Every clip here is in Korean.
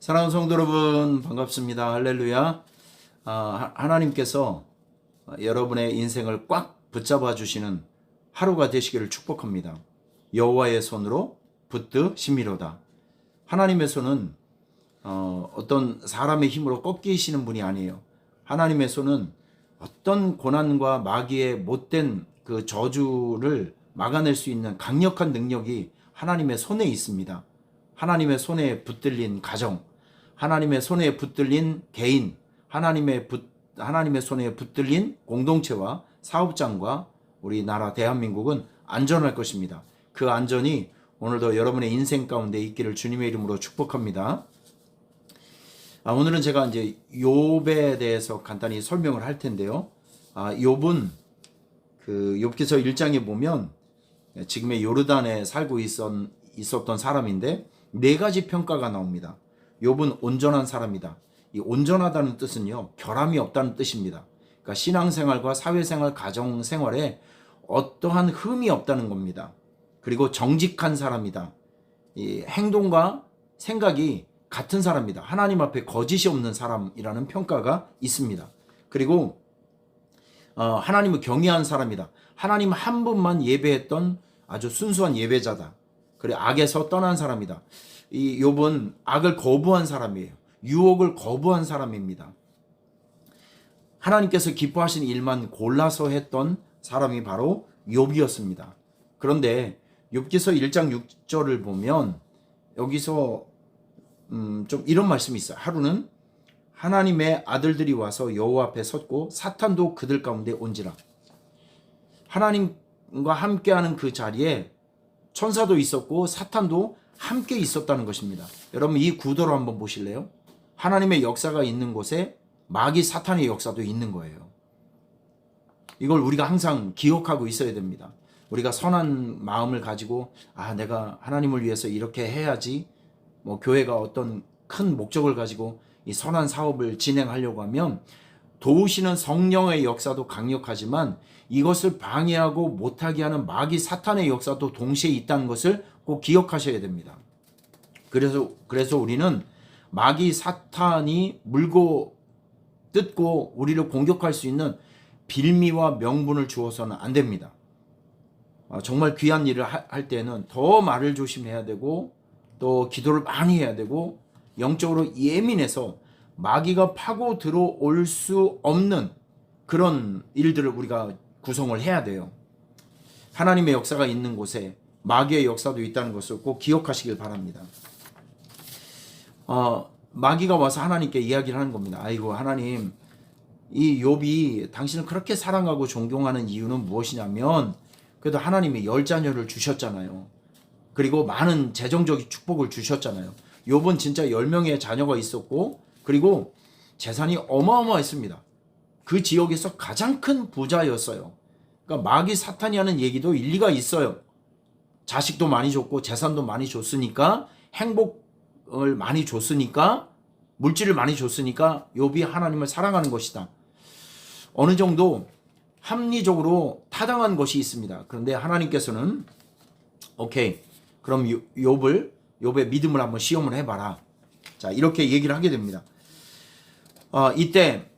사랑하는 성도 여러분, 반갑습니다. 할렐루야. 하나님께서 여러분의 인생을 꽉 붙잡아 주시는 하루가 되시기를 축복합니다. 여호와의 손으로 붙드심이로다. 하나님의 손은 어떤 사람의 힘으로 꺾이시는 분이 아니에요. 하나님의 손은 어떤 고난과 마귀의 못된 그 저주를 막아낼 수 있는 강력한 능력이 하나님의 손에 있습니다. 하나님의 손에 붙들린 가정, 하나님의 손에 붙들린 개인, 하나님의 손에 붙들린 공동체와 사업장과 우리나라 대한민국은 안전할 것입니다. 그 안전이 오늘도 여러분의 인생 가운데 있기를 주님의 이름으로 축복합니다. 오늘은 제가 이제 욥에 대해서 간단히 설명을 할 텐데요. 욥은 그 욥기서 1장에 보면 지금의 요르단에 살고 있었던 사람인데 네 가지 평가가 나옵니다. 욥은 온전한 사람이다. 이 온전하다는 뜻은요, 결함이 없다는 뜻입니다. 그러니까 신앙생활과 사회생활, 가정생활에 어떠한 흠이 없다는 겁니다. 그리고 정직한 사람이다. 이 행동과 생각이 같은 사람이다. 하나님 앞에 거짓이 없는 사람이라는 평가가 있습니다. 그리고 하나님을 경외하는 사람이다. 하나님 한 분만 예배했던 아주 순수한 예배자다. 그리고 악에서 떠난 사람이다. 이 욥은 악을 거부한 사람이에요. 유혹을 거부한 사람입니다. 하나님께서 기뻐하신 일만 골라서 했던 사람이 바로 욥이었습니다. 그런데 욥기서 1장 6절을 보면 여기서 좀 이런 말씀이 있어요. 하루는 하나님의 아들들이 와서 여호와 앞에 섰고 사탄도 그들 가운데 온지라. 하나님과 함께하는 그 자리에 천사도 있었고 사탄도 함께 있었다는 것입니다. 여러분 이 구도로 한번 보실래요? 하나님의 역사가 있는 곳에 마귀 사탄의 역사도 있는 거예요. 이걸 우리가 항상 기억하고 있어야 됩니다. 우리가 선한 마음을 가지고 내가 하나님을 위해서 이렇게 해야지, 교회가 어떤 큰 목적을 가지고 이 선한 사업을 진행하려고 하면 도우시는 성령의 역사도 강력하지만 이것을 방해하고 못하게 하는 마귀 사탄의 역사도 동시에 있다는 것을 꼭 기억하셔야 됩니다. 그래서 우리는 마귀 사탄이 물고 뜯고 우리를 공격할 수 있는 빌미와 명분을 주어서는 안 됩니다. 정말 귀한 일을 할 때는 더 말을 조심해야 되고 또 기도를 많이 해야 되고 영적으로 예민해서 마귀가 파고 들어올 수 없는 그런 일들을 우리가 구성을 해야 돼요. 하나님의 역사가 있는 곳에 마귀의 역사도 있다는 것을 꼭 기억하시길 바랍니다. 마귀가 와서 하나님께 이야기를 하는 겁니다. 아이고 하나님, 이 욥이 당신을 그렇게 사랑하고 존경하는 이유는 무엇이냐면 그래도 하나님이 10자녀를 주셨잖아요. 그리고 많은 재정적인 축복을 주셨잖아요. 욥은 진짜 10명의 자녀가 있었고 그리고 재산이 어마어마했습니다. 그 지역에서 가장 큰 부자였어요. 그러니까 마귀 사탄이 하는 얘기도 일리가 있어요. 자식도 많이 줬고 재산도 많이 줬으니까, 행복을 많이 줬으니까, 물질을 많이 줬으니까 욥이 하나님을 사랑하는 것이다. 어느 정도 합리적으로 타당한 것이 있습니다. 그런데 하나님께서는 오케이, 그럼 욥의 믿음을 한번 시험을 해봐라. 자, 이렇게 얘기를 하게 됩니다. 이때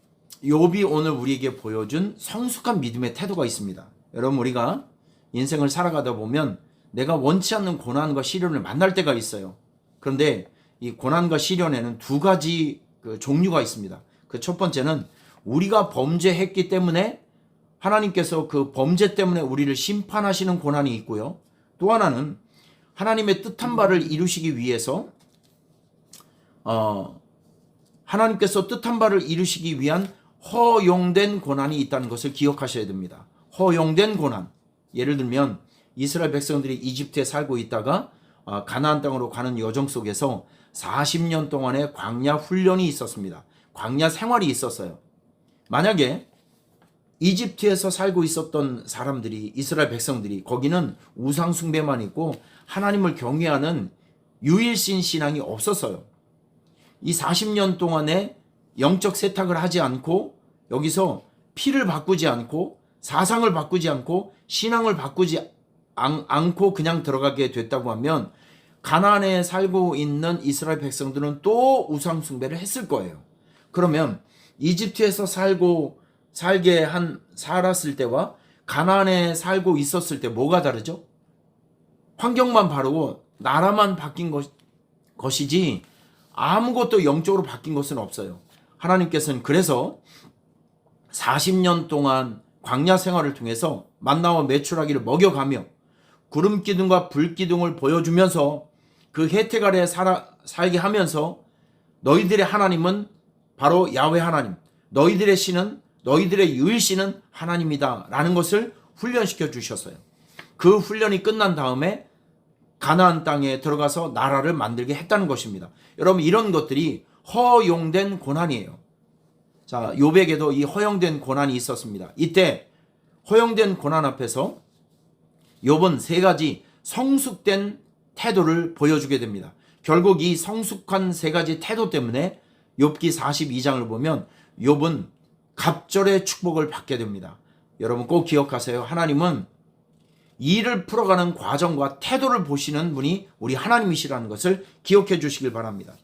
욥이 오늘 우리에게 보여준 성숙한 믿음의 태도가 있습니다. 여러분, 우리가 인생을 살아가다 보면 내가 원치 않는 고난과 시련을 만날 때가 있어요. 그런데 이 고난과 시련에는 두 가지 종류가 있습니다. 그 첫 번째는 우리가 범죄했기 때문에 하나님께서 그 범죄 때문에 우리를 심판하시는 고난이 있고요. 또 하나는 하나님의 뜻한 바를 이루시기 위해서 하나님께서 뜻한 바를 이루시기 위한 허용된 고난이 있다는 것을 기억하셔야 됩니다. 허용된 고난. 예를 들면 이스라엘 백성들이 이집트에 살고 있다가 가나안 땅으로 가는 여정 속에서 40년 동안의 광야 훈련이 있었습니다. 광야 생활이 있었어요. 만약에 이집트에서 살고 있었던 사람들이, 이스라엘 백성들이, 거기는 우상 숭배만 있고 하나님을 경외하는 유일신 신앙이 없었어요. 이 40년 동안에 영적 세탁을 하지 않고 여기서 피를 바꾸지 않고 사상을 바꾸지 않고 신앙을 바꾸지 않고 그냥 들어가게 됐다고 하면 가나안에 살고 있는 이스라엘 백성들은 또 우상 숭배를 했을 거예요. 그러면 이집트에서 살았을 때와 가나안에 살고 있었을 때 뭐가 다르죠? 환경만 바르고 나라만 바뀐 것이지 아무것도 영적으로 바뀐 것은 없어요. 하나님께서는 그래서 40년 동안 광야 생활을 통해서 만나와 메추라기를 먹여가며 구름 기둥과 불 기둥을 보여주면서 그 혜택 아래 살게 하면서 너희들의 하나님은 바로 야훼 하나님, 너희들의 신은, 너희들의 유일신은 하나님이다 라는 것을 훈련시켜 주셨어요. 그 훈련이 끝난 다음에 가나안 땅에 들어가서 나라를 만들게 했다는 것입니다. 여러분, 이런 것들이 허용된 고난이에요. 자, 욥에게도 이 허용된 고난이 있었습니다. 이때 허용된 고난 앞에서 욥은 세 가지 성숙된 태도를 보여주게 됩니다. 결국 이 성숙한 세 가지 태도 때문에 욥기 42장을 보면 욥은 갑절의 축복을 받게 됩니다. 여러분 꼭 기억하세요. 하나님은 일을 풀어가는 과정과 태도를 보시는 분이 우리 하나님이시라는 것을 기억해 주시길 바랍니다.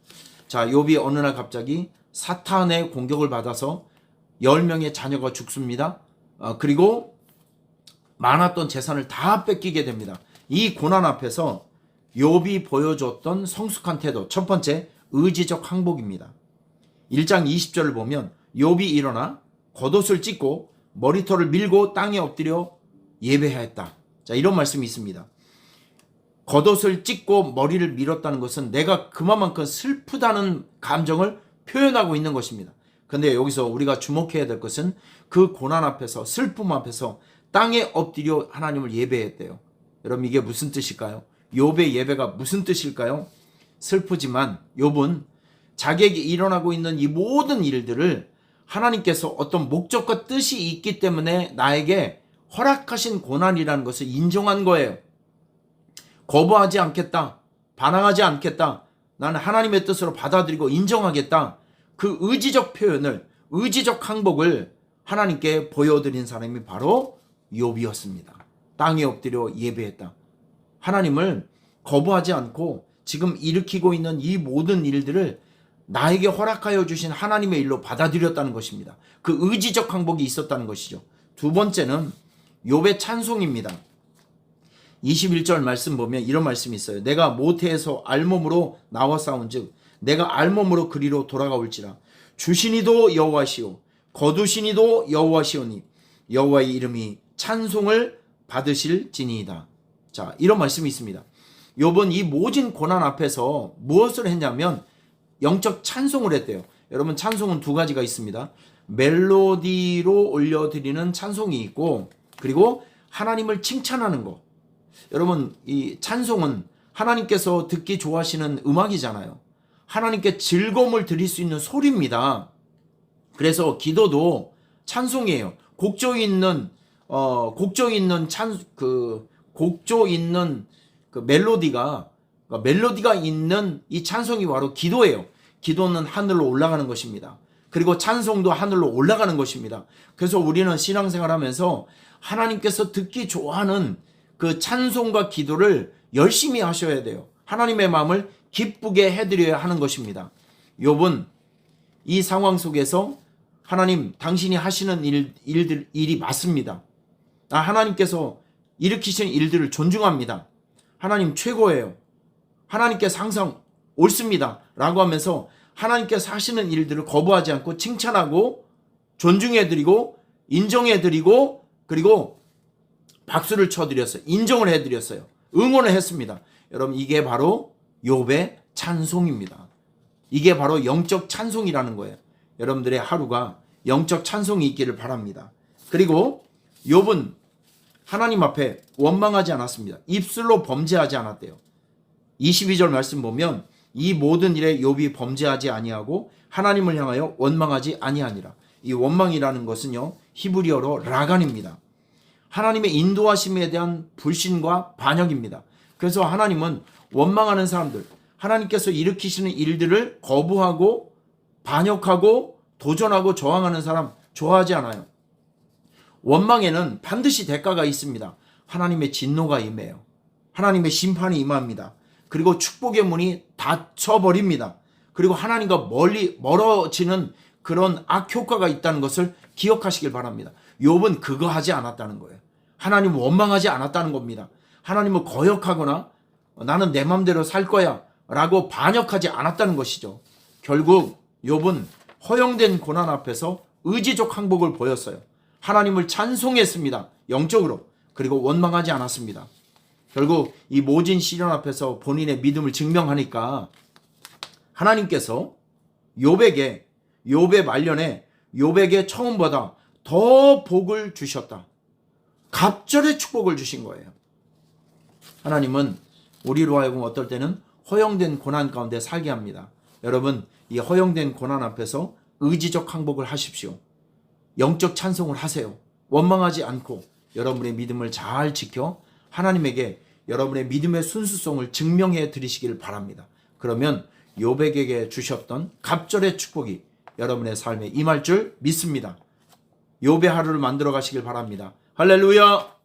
자, 욥이 어느 날 갑자기 사탄의 공격을 받아서 10명의 자녀가 죽습니다. 그리고 많았던 재산을 다 뺏기게 됩니다. 이 고난 앞에서 욥이 보여줬던 성숙한 태도, 첫 번째 의지적 항복입니다. 1장 20절을 보면 욥이 일어나 겉옷을 찢고 머리털을 밀고 땅에 엎드려 예배하였다. 자, 이런 말씀이 있습니다. 겉옷을 찢고 머리를 밀었다는 것은 내가 그만큼 슬프다는 감정을 표현하고 있는 것입니다. 근데 여기서 우리가 주목해야 될 것은 그 고난 앞에서, 슬픔 앞에서 땅에 엎드려 하나님을 예배했대요. 여러분, 이게 무슨 뜻일까요? 욥의 예배가 무슨 뜻일까요? 슬프지만 욥은 자기에게 일어나고 있는 이 모든 일들을 하나님께서 어떤 목적과 뜻이 있기 때문에 나에게 허락하신 고난이라는 것을 인정한 거예요. 거부하지 않겠다, 반항하지 않겠다, 나는 하나님의 뜻으로 받아들이고 인정하겠다. 그 의지적 표현을, 의지적 항복을 하나님께 보여드린 사람이 바로 욥이었습니다. 땅에 엎드려 예배했다. 하나님을 거부하지 않고 지금 일으키고 있는 이 모든 일들을 나에게 허락하여 주신 하나님의 일로 받아들였다는 것입니다. 그 의지적 항복이 있었다는 것이죠. 두 번째는 욥의 찬송입니다. 21절 말씀 보면 이런 말씀이 있어요. 내가 모태에서 알몸으로 나와 싸운즉 내가 알몸으로 그리로 돌아가올지라. 주시니도 여호와시오 거두시니도 여호와시오니 여호와의 이름이 찬송을 받으실지니이다. 자, 이런 말씀이 있습니다. 욥은 이 모진 고난 앞에서 무엇을 했냐면 영적 찬송을 했대요. 여러분, 찬송은 두 가지가 있습니다. 멜로디로 올려드리는 찬송이 있고, 그리고 하나님을 칭찬하는 거. 여러분, 이 찬송은 하나님께서 듣기 좋아하시는 음악이잖아요. 하나님께 즐거움을 드릴 수 있는 소리입니다. 그래서 기도도 찬송이에요. 곡조 있는 멜로디가 있는 이 찬송이 바로 기도예요. 기도는 하늘로 올라가는 것입니다. 그리고 찬송도 하늘로 올라가는 것입니다. 그래서 우리는 신앙생활하면서 하나님께서 듣기 좋아하는 그 찬송과 기도를 열심히 하셔야 돼요. 하나님의 마음을 기쁘게 해드려야 하는 것입니다. 욥은 이 상황 속에서 하나님, 당신이 하시는 일이 맞습니다. 하나님께서 일으키신 일들을 존중합니다. 하나님 최고예요. 하나님께서 항상 옳습니다. 라고 하면서 하나님께서 하시는 일들을 거부하지 않고 칭찬하고 존중해드리고 인정해드리고 그리고 박수를 쳐드렸어요. 인정을 해드렸어요. 응원을 했습니다. 여러분, 이게 바로 욥의 찬송입니다. 이게 바로 영적 찬송이라는 거예요. 여러분들의 하루가 영적 찬송이 있기를 바랍니다. 그리고 욥은 하나님 앞에 원망하지 않았습니다. 입술로 범죄하지 않았대요. 22절 말씀 보면 이 모든 일에 욥이 범죄하지 아니하고 하나님을 향하여 원망하지 아니하니라. 이 원망이라는 것은요, 히브리어로 라간입니다. 하나님의 인도하심에 대한 불신과 반역입니다. 그래서 하나님은 원망하는 사람들, 하나님께서 일으키시는 일들을 거부하고 반역하고 도전하고 저항하는 사람 좋아하지 않아요. 원망에는 반드시 대가가 있습니다. 하나님의 진노가 임해요. 하나님의 심판이 임합니다. 그리고 축복의 문이 닫혀버립니다. 그리고 하나님과 멀어지는 그런 악효과가 있다는 것을 기억하시길 바랍니다. 욥은 그거 하지 않았다는 거예요. 하나님을 원망하지 않았다는 겁니다. 하나님을 거역하거나 나는 내 맘대로 살 거야 라고 반역하지 않았다는 것이죠. 결국 욥은 허용된 고난 앞에서 의지적 항복을 보였어요. 하나님을 찬송했습니다. 영적으로. 그리고 원망하지 않았습니다. 결국 이 모진 시련 앞에서 본인의 믿음을 증명하니까 하나님께서 욥의 말년에 욥에게 처음보다 더 복을 주셨다. 갑절의 축복을 주신 거예요. 하나님은 우리로 하여금 어떨 때는 허용된 고난 가운데 살게 합니다. 여러분, 이 허용된 고난 앞에서 의지적 항복을 하십시오. 영적 찬송을 하세요. 원망하지 않고 여러분의 믿음을 잘 지켜 하나님에게 여러분의 믿음의 순수성을 증명해 드리시길 바랍니다. 그러면 욥에게 주셨던 갑절의 축복이 여러분의 삶에 임할 줄 믿습니다. 욥의 하루를 만들어 가시길 바랍니다. 할렐루야!